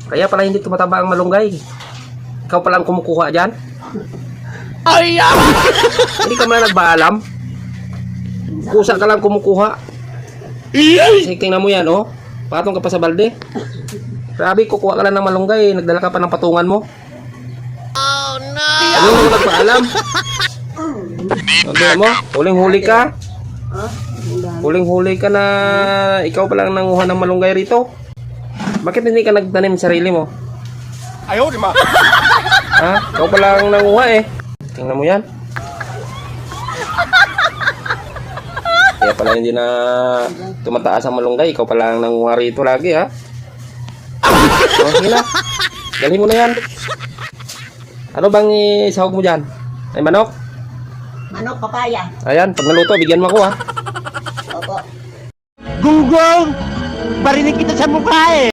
Kaya pala hindi tumataba ang malunggay. Ikaw palang kumukuha dyan. Ay! Hindi ka man nagbaalam. Kusa ka lang kumukuha. Kasi tingnan mo yan, oh. Patong ka pa sa balde. Grabe, kukuha ka lang ng malunggay. Nagdala ka pa ng patungan mo. Oh no! Ano mo nagpaalam? Sabi mo, huling-huli ka. Huling-huli ka na ikaw palang nanguha ng malunggay rito. Bakit hindi ka nagtanim sa sarili mo? Ayaw, di ma. Ha? Ikaw palang nanguha eh. Tingnan mo yan. Kaya pala hindi na tumataas ang malunggay. Ikaw palang nanguha rito lagi ha. O, sige na. Dalhin mo na yan. Ano bang isahog mo dyan? Ay manok? Manok, papaya. Ayan, pag naluto, bigyan mo ako ha. Opo. Gunggong! Barinig kita sa mukha eh!